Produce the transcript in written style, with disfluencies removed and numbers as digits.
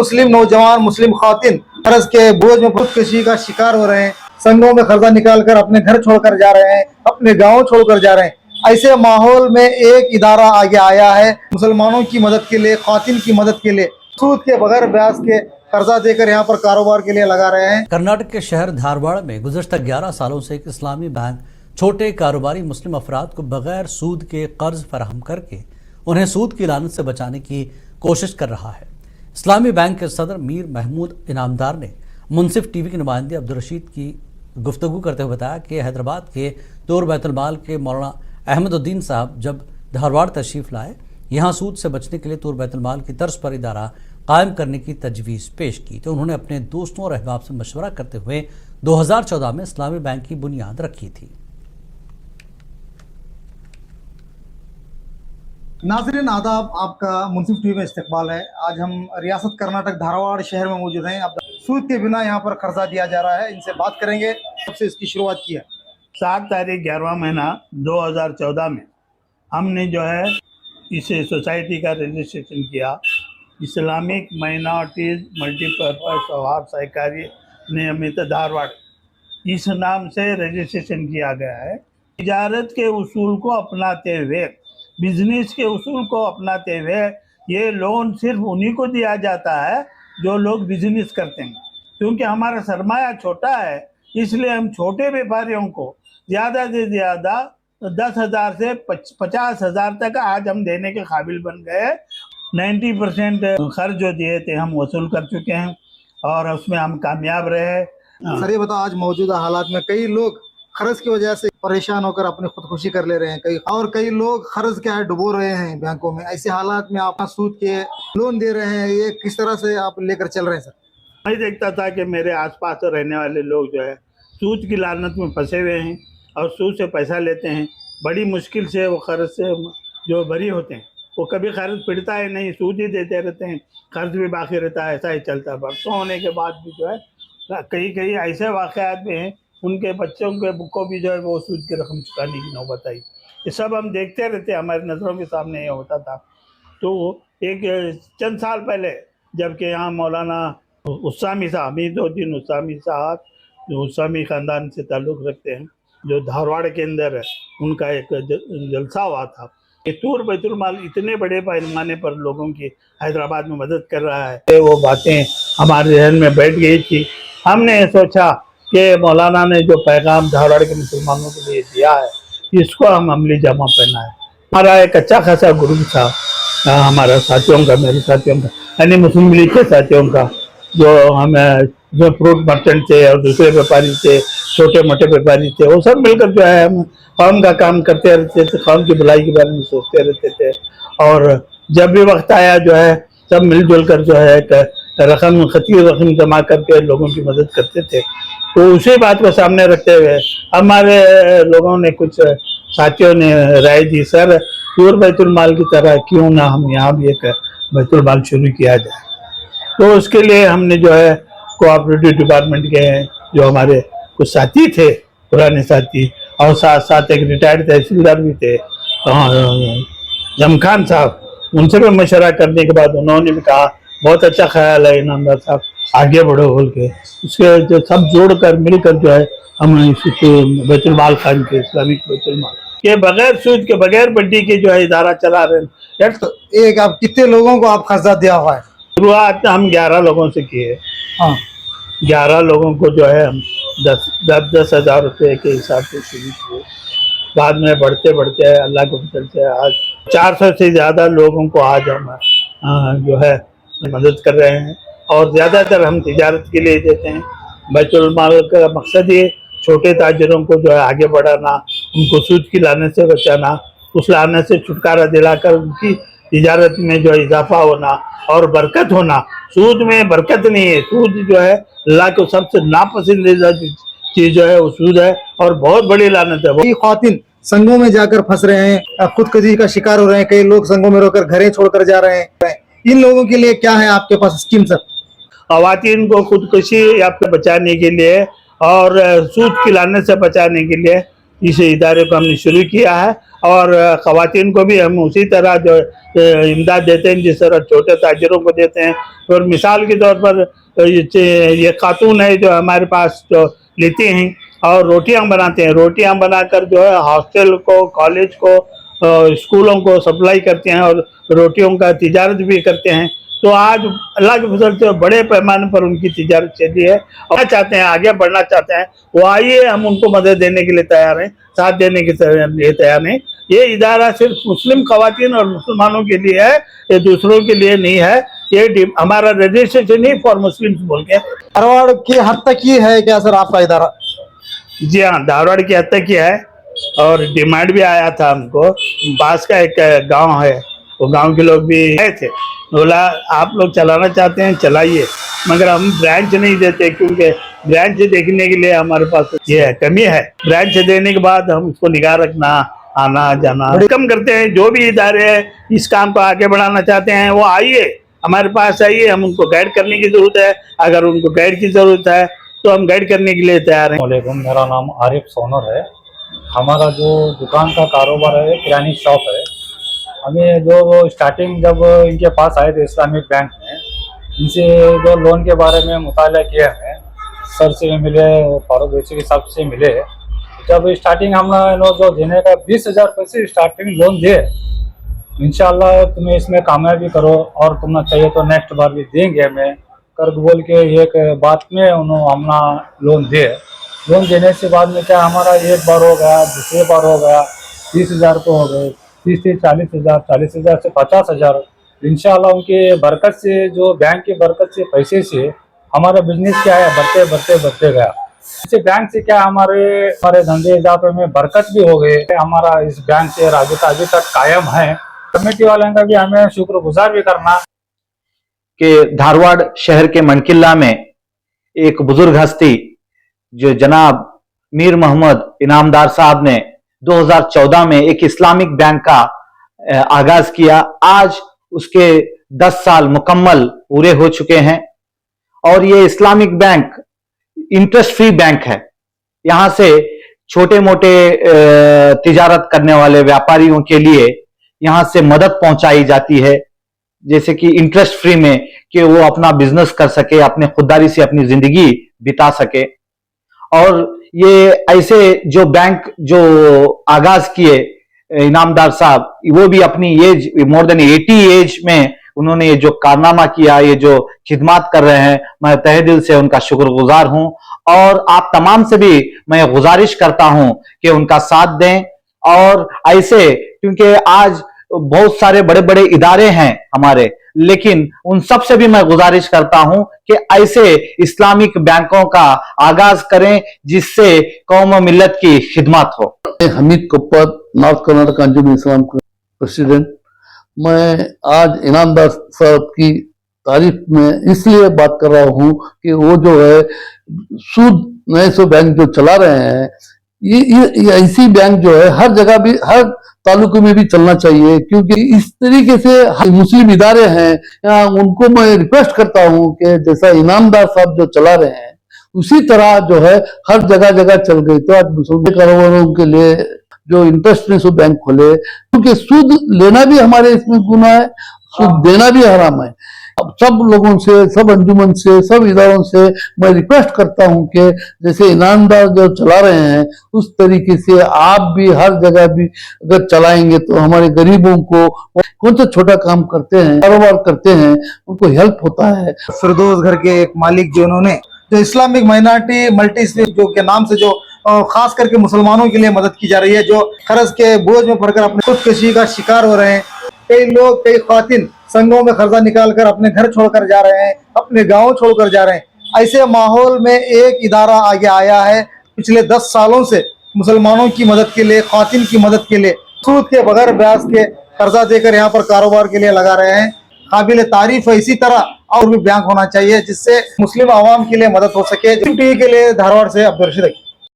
मुस्लिम नौजवान, मुस्लिम खातिन कर्ज के बोझ में खुदकुशी का शिकार हो रहे हैं। संघों में कर्जा निकाल कर अपने घर छोड़कर जा रहे हैं, अपने गांव छोड़कर जा रहे हैं। ऐसे माहौल में एक इदारा आगे आया है मुसलमानों की मदद के लिए, खातिन की मदद के लिए, सूद के बगैर ब्याज के कर्जा देकर यहाँ पर कारोबार के लिए लगा रहे हैं। कर्नाटक के शहर धारवाड़ में गुज़श्ता 11 सालों से एक इस्लामी बैंक छोटे कारोबारी मुस्लिम अफराद को बगैर सूद के कर्ज फराहम करके उन्हें सूद की लानत से बचाने की कोशिश कर रहा है। इस्लामी बैंक के सदर मीर महमूद इनामदार ने मुंसिफ टीवी के नुमाइंदे अब्दुल रशीद की गुफ्तगू करते हुए बताया कि हैदराबाद के तौर बैतुल-माल के मौलाना अहमदुद्दीन साहब जब धारवाड़ तशरीफ़ लाए, यहाँ सूद से बचने के लिए तौर बैतुल-माल की तर्ज पर इदारा कायम करने की तजवीज़ पेश की तो उन्होंने अपने दोस्तों और अहबाब से मशवरा करते हुए 2014 में इस्लामी बैंक की बुनियाद रखी थी। नाज़रीन आदाब, आपका मुंसिफ टीवी में इस्तकबाल है। आज हम रियासत कर्नाटक धारवाड़ शहर में मौजूद हैं। अब सूद के बिना यहाँ पर कर्जा दिया जा रहा है, इनसे बात करेंगे। सबसे इसकी शुरुआत की है 7 तारीख 11वां महीना 2014 में हमने जो है इस सोसाइटी का रजिस्ट्रेशन किया। इस्लामिक माइनॉरिटीज़ मल्टीपर्पज़ और सहकारी नियमित धारवाड़, इस नाम से रजिस्ट्रेशन किया गया है। तिजारत के उसूल को अपनाते हुए, बिजनेस के उसूल को अपनाते हुए ये लोन सिर्फ उन्हीं को दिया जाता है जो लोग बिजनेस करते हैं। क्योंकि हमारा सरमाया छोटा है, इसलिए हम छोटे व्यापारियों को ज़्यादा से ज़्यादा 10,000 से 50,000 तक आज हम देने के काबिल बन गए। 90% खर्च जो दिए थे हम वसूल कर चुके हैं और उसमें हम कामयाब रहे। सर ये बताओ, आज मौजूदा हालात में कई लोग कर्ज की वजह से परेशान होकर अपनी खुदकुशी कर ले रहे हैं, कई लोग कर्ज क्या है डुबो रहे हैं बैंकों में। ऐसे हालात में आप सूद के लोन दे रहे हैं, ये किस तरह से आप लेकर चल रहे हैं सर? मैं देखता था कि मेरे आसपास रहने वाले लोग जो है सूद की लानत में फंसे हुए हैं और सूद से पैसा लेते हैं। बड़ी मुश्किल से वो कर्ज से जो बरी होते हैं, वो कभी कर्ज पिटता है नहीं, सूद ही देते रहते हैं, कर्ज भी बाकी रहता है। ऐसा ही चलता है। बरसों होने के बाद भी जो है कई ऐसे वाक़यात भी हैं, उनके बच्चों के को भी जो है वो सूद की रकम चुकाने की नौबत आई। ये सब हम देखते रहते, हमारी नज़रों के सामने ये होता था। तो एक चंद साल पहले जबकि यहाँ मौलाना उस्सामी साहब, हमीदुद्दीन उस्सामी साहब, जो उस्सामी ख़ानदान से ताल्लुक़ रखते हैं, जो धारवाड़ के अंदर है, उनका एक जलसा हुआ था। ये तूर बैतुल-माल इतने बड़े पैमाने पर लोगों की हैदराबाद में मदद कर रहा है, वो बातें हमारे जहन में बैठ गई थी। हमने सोचा कि मौलाना ने जो पैगाम धारवाड़ के मुसलमानों के लिए दिया है, इसको हम अमली जमा पहना है। हमारा एक अच्छा खासा ग्रुप था, हमारा साथियों का, मेरे साथियों का, यानी मुस्लिम लीग के साथियों का, जो हमें जो फ्रूट मर्चेंट थे और दूसरे व्यापारी थे, छोटे मोटे व्यापारी थे, वो सब मिलकर जो है हम कौम का काम करते रहते थे, कौम की भलाई के बारे में सोचते रहते थे। और जब भी वक्त आया जो है सब मिलजुल कर जो है खती रकम जमा करके लोगों की मदद करते थे। तो उसी बात को सामने रखते हुए हमारे लोगों ने, कुछ साथियों ने राय दी, सर तूर बैतुल-माल की तरह क्यों ना हम यहाँ भी एक बैतुल-माल शुरू किया जाए। तो उसके लिए हमने जो है कोऑपरेटिव डिपार्टमेंट के जो हमारे कुछ साथी थे, पुराने साथी, और साथ साथ एक रिटायर्ड तहसीलदार भी थे जमखान साहब, उनसे भी मशवरा करने के बाद उन्होंने भी कहा बहुत अच्छा ख्याल है इनामदार साहब, आगे बढ़ो बोल के। उसके जो सब जोड़कर मिलकर जो है हम बैतुल-माल खान के, इस्लामिक बैतुल-माल के बगैर सूद के, बगैर वड्डी के जो है इदारा चला रहे हैं। एक आप कितने लोगों को आप कर्जा दिया हुआ है? शुरुआत हम 11 लोगों से किए। हाँ, 11 लोगों को जो है हम 10,000 रुपये के हिसाब से शुरू किए। बाद में बढ़ते बढ़ते अल्लाह के फजल से आज 400 से ज़्यादा लोगों को आज हम जो है मदद कर रहे हैं। और ज़्यादातर हम तिजारत के लिए देते हैं। बैतुल-माल का मकसद ये छोटे ताजरों को जो है आगे बढ़ाना, उनको सूद की लानत से बचाना, उस लानत से छुटकारा दिलाकर उनकी तिजारत में जो इजाफा होना और बरकत होना। सूद में बरकत नहीं है, सूद जो है अल्लाह को सबसे नापसंदीदा चीज़ जो है वो सूद है और बहुत बड़ी लानत है। वही खातिन संघों में जाकर फंस रहे हैं, खुदकुशी का शिकार हो रहे हैं, कई लोग संघों में रोकर घरें छोड़कर जा रहे हैं। इन लोगों के लिए क्या है आपके पास स्कीम सर? ख़वातीन को खुदकुशी आपको बचाने के लिए और सूद की लानत से बचाने के लिए इस इदारे को हमने शुरू किया है। और ख़वातीन को भी हम उसी तरह जो इमदाद देते हैं जिस तरह छोटे ताजिरों को देते हैं। और मिसाल के तौर पर ये खातून है जो हमारे पास जो लेती हैं और रोटियां बनाते हैं, रोटियां बनाकर जो है हॉस्टल को, कॉलेज को, स्कूलों को सप्लाई करते हैं और रोटियों का तिजारत भी करते हैं। तो आज अल्लाह के फजल से बड़े पैमाने पर उनकी तिजारत चली है और चाहते हैं, आगे बढ़ना चाहते हैं। वो आइए, हम उनको मदद देने के लिए तैयार हैं, साथ देने के लिए तैयार हैं। ये इदारा सिर्फ मुस्लिम ख़वातीन और मुसलमानों के लिए है, ये दूसरों के लिए नहीं है। ये हमारा रजिस्ट्रेशन ही फॉर मुस्लिम बोल के। धारवाड़ की हद तक ही है क्या सर आपका इदारा? जी हाँ, धारवाड़ की हद तक ही है। और डिमांड भी आया था हमको, पास का एक गांव है, वो गांव के लोग भी आए थे, बोला आप लोग चलाना चाहते हैं चलाइए, मगर हम ब्रांच नहीं देते क्योंकि ब्रांच देखने के लिए हमारे पास ये है, कमी है। ब्रांच देने के बाद हम उसको निगाह रखना, आना जाना कम करते हैं। जो भी इदारे इस काम को आगे बढ़ाना चाहते हैं वो आइए, हमारे पास आइए, हम उनको गाइड करने की ज़रूरत है। अगर उनको गाइड की ज़रूरत है तो हम गाइड करने के लिए तैयार हैं। वालेकुम, मेरा नाम आरिफ सोनर है। हमारा जो दुकान का कारोबार है, किरानी शॉप है। हमें जो स्टार्टिंग जब इनके पास आए थे इस्लामिक बैंक में, इनसे जो लोन के बारे में मुताला किया है, सर से मिले, फारूक भाई के साहब से मिले। जब स्टार्टिंग हमने जो देने का 20,000 पैसे स्टार्टिंग लोन दिए, इंशाल्लाह तुम्हें इसमें कामयाबी करो और तुम्हें चाहिए तो नेक्स्ट बार भी देंगे हमें कर बोल के एक बात में उन्होंने हमना लोन दिए। लोन देने से बाद में क्या हमारा एक बार हो गया, दूसरे बार हो गया, 30,000 को हो गए, 30 से 40,000, 40,000 से 50,000। इंशाल्लाह उनके बरकत से, जो बैंक की बरकत से, पैसे से हमारा बिजनेस क्या है बढ़ते बढ़ते बढ़ते गया। इससे बैंक से क्या हमारे धंधे इजाफे में बरकत भी हो गए। हमारा इस बैंक से राबिता अभी तक कायम है। कमेटी वालों का भी हमें शुक्रगुजार भी करना। कि धारवाड़ शहर के मनकिल्ला में एक बुजुर्ग हस्ती जो जनाब मीर मोहम्मद इनामदार साहब ने 2014 में एक इस्लामिक बैंक का आगाज किया। आज उसके 10 साल मुकम्मल पूरे हो चुके हैं और ये Islamic bank interest free bank है। यहां से छोटे मोटे तिजारत करने वाले व्यापारियों के लिए यहां से मदद पहुंचाई जाती है, जैसे कि इंटरेस्ट फ्री में, कि वो अपना बिजनेस कर सके, अपने खुददारी से अपनी जिंदगी बिता सके। और ये ऐसे जो बैंक जो आगाज किए इनामदार साहब, वो भी अपनी एज मोर देन 80 एज में उन्होंने ये जो कारनामा किया, ये जो खिदमत कर रहे हैं, मैं तहे दिल से उनका शुक्रगुजार हूं। और आप तमाम से भी मैं गुजारिश करता हूं कि उनका साथ दें। और ऐसे, क्योंकि आज बहुत सारे बड़े बड़े इदारे हैं हमारे, लेकिन उन सब से भी मैं गुजारिश करता हूं कि ऐसे इस्लामिक बैंकों का आगाज करें जिससे कौम और मिल्लत की खिदमत हो। हमीद कुप्पत, नॉर्थ कर्नाटक अंजुम इस्लाम का प्रेसिडेंट। मैं आज इनामदार साहब की तारीफ में इसलिए बात कर रहा हूं कि वो जो है सूद नए सो बैंक जो चला रहे हैं, ये ऐसी बैंक जो है हर जगह भी, हर तालुके में भी चलना चाहिए। क्योंकि इस तरीके से मुस्लिम इदारे हैं, उनको मैं रिक्वेस्ट करता हूं कि जैसा इनामदार साहब जो चला रहे हैं उसी तरह जो है हर जगह जगह चल गई तो आज मुसलमान कारोबारों के लिए जो इंटरेस्ट फ्री बैंक खोले, क्योंकि सूद लेना भी हमारे इसमें गुनाह है, सूद देना भी हराम है। अब सब लोगों से, सब अंजुमन से, सब इदारों से मैं रिक्वेस्ट करता हूं कि जैसे ईमानदार जो चला रहे हैं उस तरीके से आप भी हर जगह भी अगर चलाएंगे तो हमारे गरीबों को, कौन सा छोटा काम करते हैं, कारोबार करते हैं, उनको हेल्प होता है। फिरदौस घर के एक मालिक जो उन्होंने जो इस्लामिक माइनॉरिटी मल्टी जो के नाम से जो खास करके मुसलमानों के लिए मदद की जा रही है, जो कर्ज के बोझ में पड़कर अपने खुदकशी का शिकार हो रहे हैं। कई लोग, कई खातिन संघों में कर्जा निकाल कर अपने घर छोड़कर जा रहे हैं, अपने गांव छोड़कर जा रहे हैं। ऐसे माहौल में एक इदारा आगे आया है पिछले 10 सालों से मुसलमानों की मदद के लिए, खातिन की मदद के लिए, सूद के बगैर ब्याज के कर्जा देकर यहाँ पर कारोबार के लिए लगा रहे हैं। काबिल तारीफ है। इसी तरह और भी बैंक होना चाहिए जिससे मुस्लिम आवाम के लिए मदद हो सके। टीवी के लिए धारवाड़ से अब्दुल रशीद।